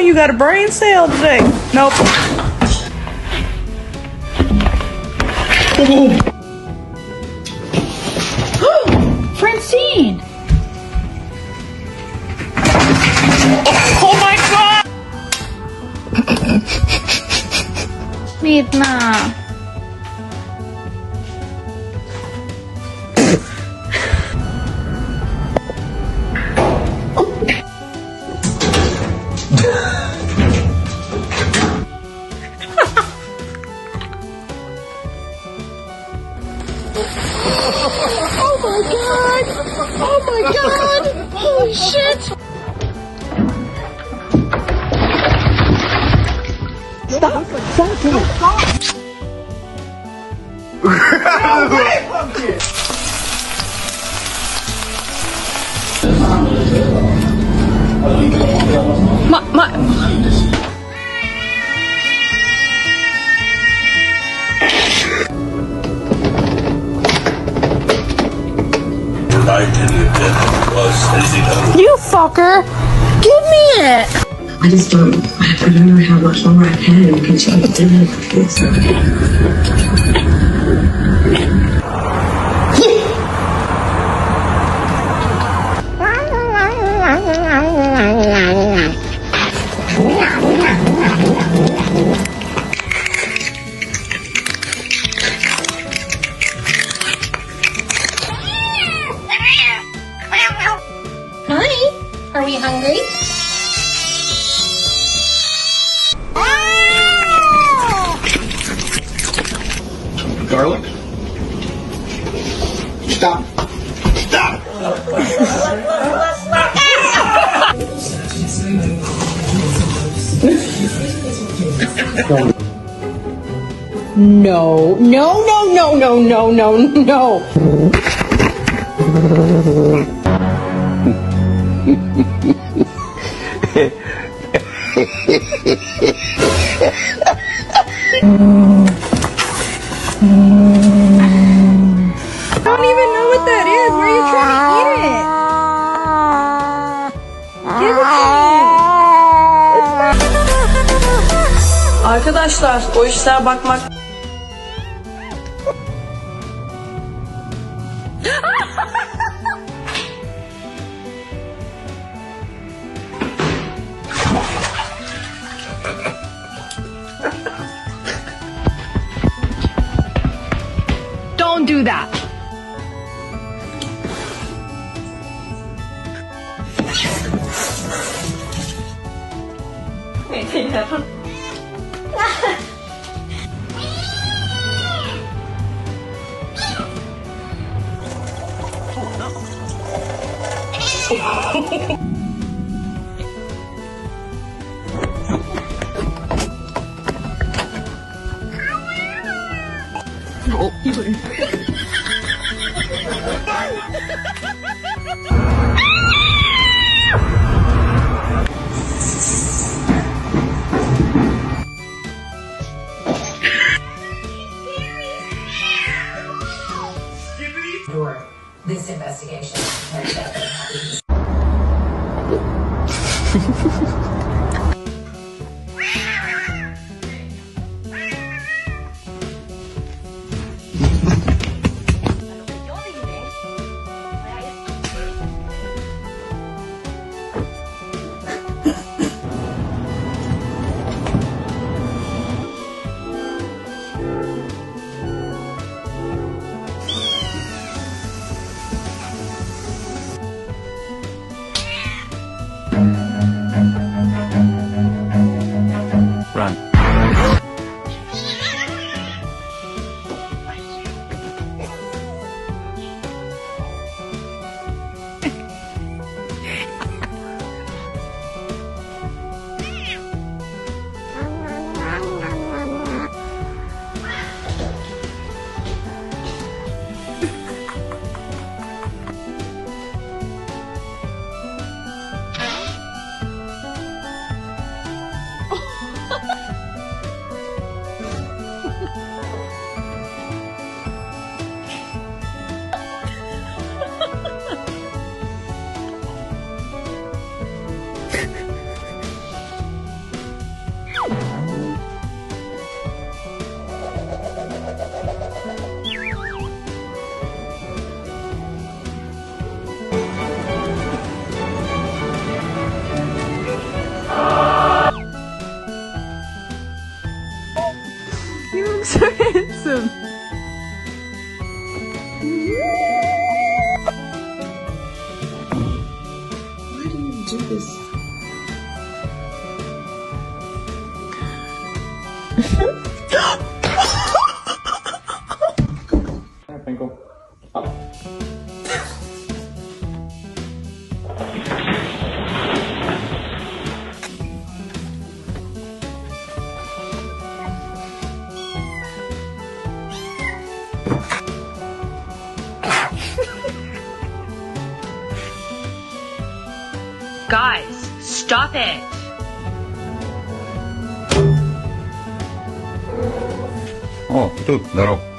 on, you got a brain cell today. Nope. Francine! Oh my god! Midna. Oh my god! Holy shit! Stop! You fucker! Give me it! I just don't know how much longer I can continue to do this. Hi, are we hungry? Garlic? Stop. Stop. No, no, no, no, no, no, no, no. I don't even know what that is. Where are you trying to eat it? Give it to me. Arkadaşlar, o işler bakmak... Don't do that. This investigation. do this. Pinkle. Up. Guys, stop it! О, тут, здоров.